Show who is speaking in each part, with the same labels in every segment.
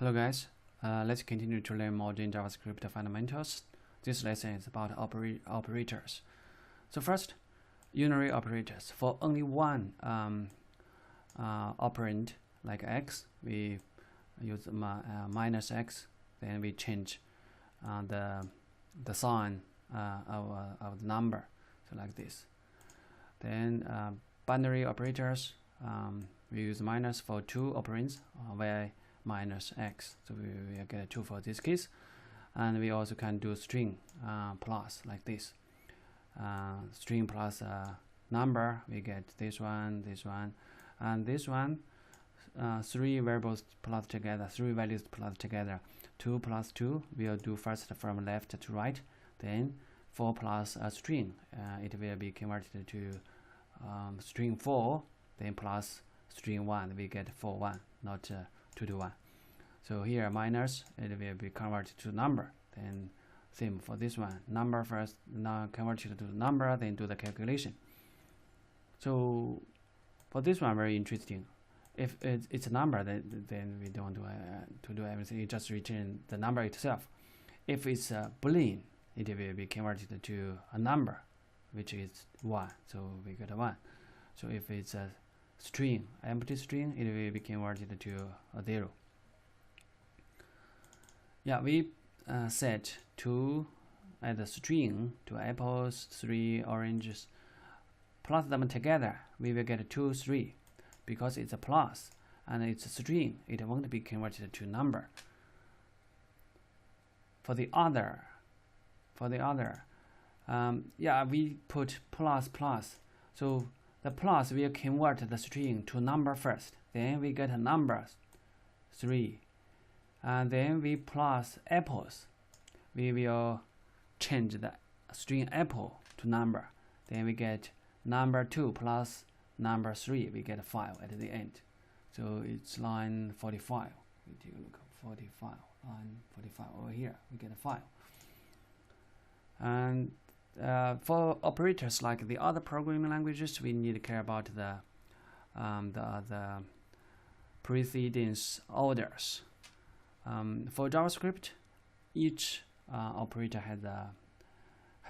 Speaker 1: Hello guys, let's continue to learn more in JavaScript fundamentals. This lesson is about operators. So first, unary operators. For only one operand like x, we use minus x. Then we change the sign of the number, so like this. Then binary operators, we use minus for two operands, y minus x, so we will get 2 for this case. And we also can do string plus like this. String plus number, we get this one, and this one. 3 variables plus together, 3 values plus together. 2 plus 2, we'll do first from left to right. Then 4 plus a string, it will be converted to string 4. Then plus string 1, we get 4 1, not 2 to 1. So here minus, it will be converted to number. Then same for this one, number first, now converted to number, then do the calculation. So for this one, very interesting. If it's a number, then we don't do everything. You just return the number itself. If it's a boolean, it will be converted to a number, which is 1. So we get a 1. So if it's a string, empty string, it will be converted to a 0. Yeah, we set 2 as a string, 2 apples, 3 oranges. Plus them together, we will get 2 3. Because it's a plus and it's a string, it won't be converted to number. For the other, yeah, we put plus plus. So the plus will convert the string to number first. Then we get a number 3. And then we plus apples. We will change the string apple to number. Then we get number 2 plus number 3. We get 5 at the end. So it's line 45. We do look at 45. Line 45 over here. We get a 5. And for operators like the other programming languages, we need to care about the precedence orders. For JavaScript, each operator has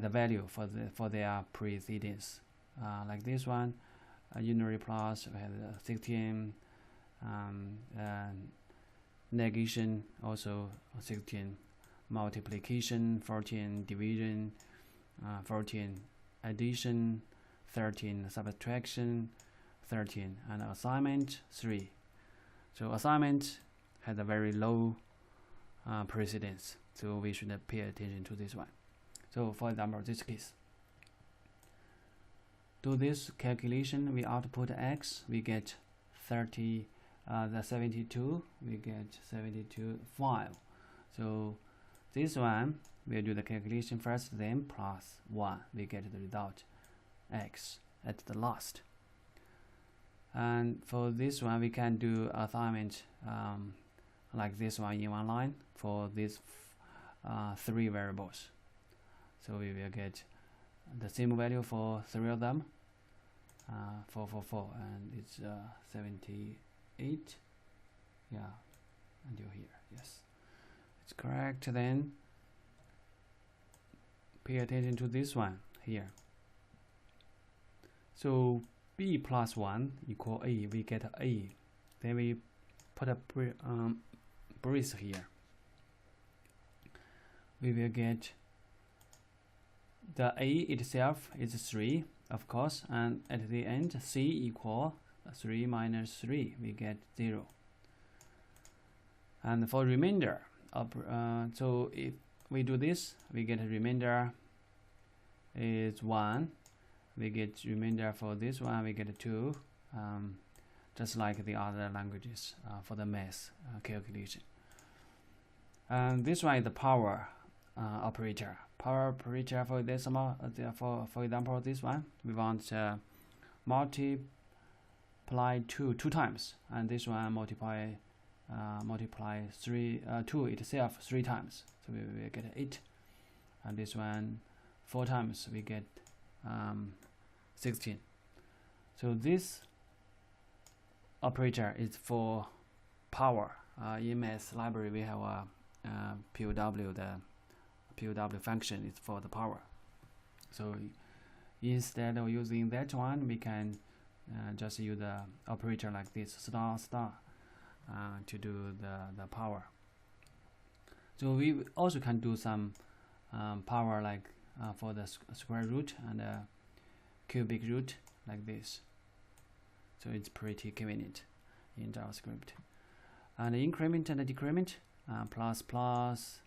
Speaker 1: a value for their precedence. Like this one, unary plus has 16, negation also 16, multiplication 14, division 14, addition 13, subtraction 13, and assignment 3. So assignment has a very low precedence, so we should pay attention to this one. So for example, this case, do this calculation, we output x, we get 30, the 72, we get 72 5. So this one, we'll do the calculation first, then plus 1, we get the result x at the last. And for this one, we can do assignment like this one in one line for these 3 variables. So we will get the same value for 3 of them, 4, 4, 4, and it's 78. Yeah, until here. Yes, it's correct. Then pay attention to this one here. So b plus 1 equal a, we get a. Then we put a brace here. We will get the a itself is 3, of course, and at the end c equal 3 minus 3, we get 0. And for remainder, so if we do this, we get a remainder is 1. We get remainder for this one, we get 2, just like the other languages for the math calculation. And this one is the power operator. Power operator for this for example, this one we want multiply 2 times, and this one multiply 2 itself 3 times, so we will get 8, and this one 4 times, we get 16. So this operator is for power in MS library we have a POW. The POW function is for the power. So instead of using that one, we can just use the operator like this, star star, to do the power. So we also can do some power like for the square root and cubic root like this. So it's pretty convenient in JavaScript. And the increment and the decrement, plus plus,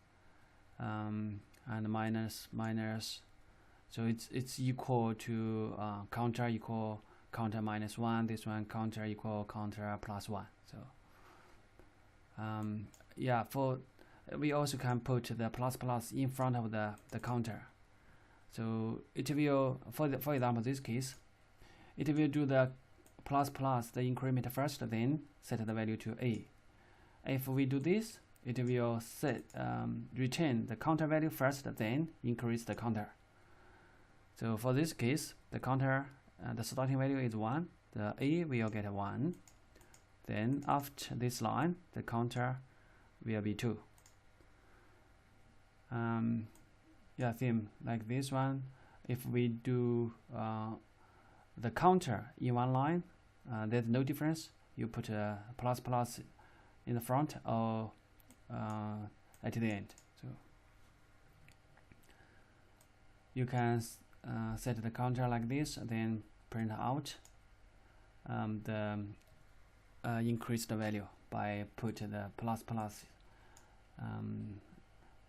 Speaker 1: and minus minus. So it's equal to counter equal counter minus 1. This one counter equal counter plus 1. So yeah, we also can put the plus plus in front of the counter. So it will, for example, this case, it will do the plus plus, the increment first, then set the value to a. If we do this, it will return the counter value first, then increase the counter. So for this case, the counter, the starting value is 1. The a will get 1. Then after this line, the counter will be 2. Yeah, theme like this one. If we do the counter in one line, there's no difference. You put a plus plus in the front or at the end. So you can set the counter like this, then print out the increase the value by put the plus plus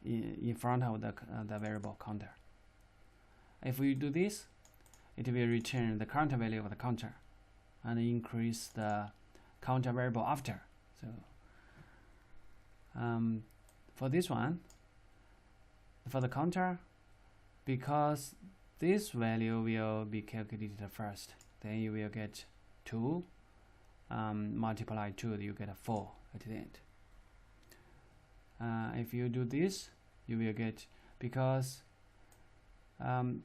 Speaker 1: in front of the variable counter. If we do this, it will return the current value of the counter and increase the counter variable after. So for this one, for the counter, because this value will be calculated first, then you will get 2 multiply 2, you get a 4 at the end. If you do this, you will get, because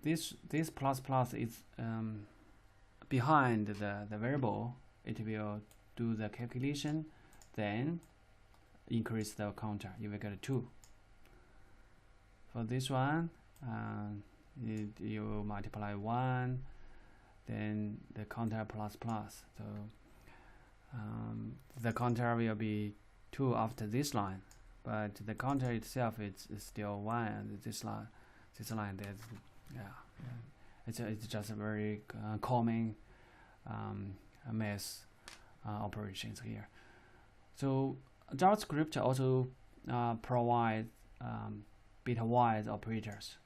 Speaker 1: this plus plus is behind the variable, it will do the calculation, then increase the counter, you will get a 2. For this one, you multiply 1, then the counter plus plus. So the counter will be 2 after this line, but the counter itself is still 1. And this line there's it's just a very common MS operations here. So JavaScript also provides bitwise operators,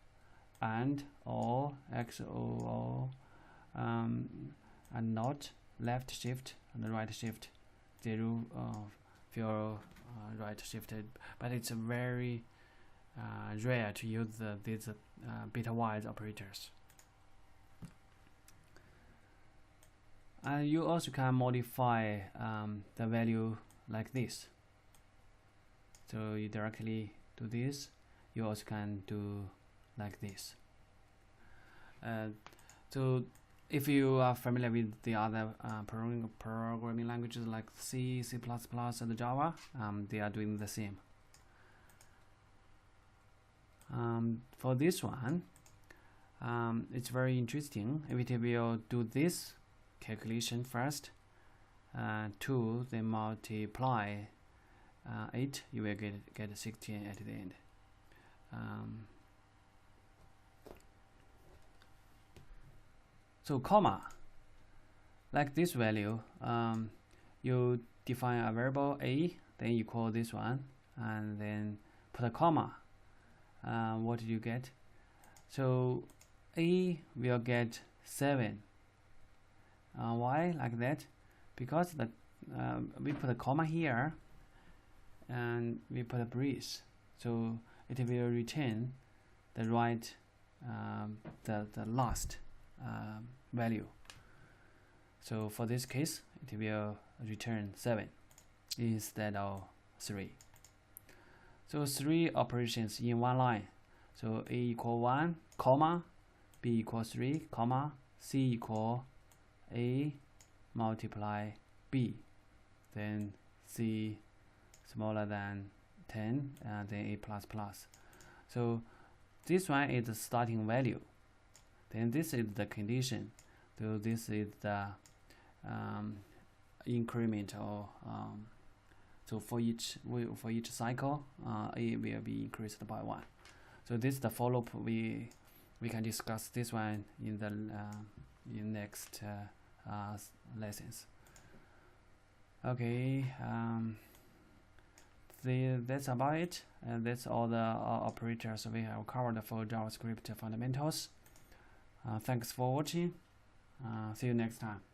Speaker 1: and or XOR, and not, left shift and right shift, 0 for right shifted, but it's very rare to use these bitwise operators. And you also can modify the value like this. So you directly do this. You also can do like this. So if you are familiar with the other programming languages like C, C++, and Java, they are doing the same. For this one, it's very interesting. If it will do this calculation first, 2, then multiply 8, you will get 16 at the end. So comma, like this value, you define a variable a, then you call this one, and then put a comma. What do you get? So a will get 7. Why like that? Because we put a comma here and we put a brace, so it will return the right the last value. So for this case, it will return 7 instead of 3. So 3 operations in one line. So a equal 1, comma, b equal 3, comma, c equal a multiply b, then c smaller than 10, then a plus plus. So this one is the starting value, then this is the condition, so this is the increment, or so for each cycle a will be increased by 1. So this is the for loop. We can discuss this one in the in next lessons. Okay, that's about it, and that's all the operators we have covered for JavaScript fundamentals. Thanks for watching. See you next time.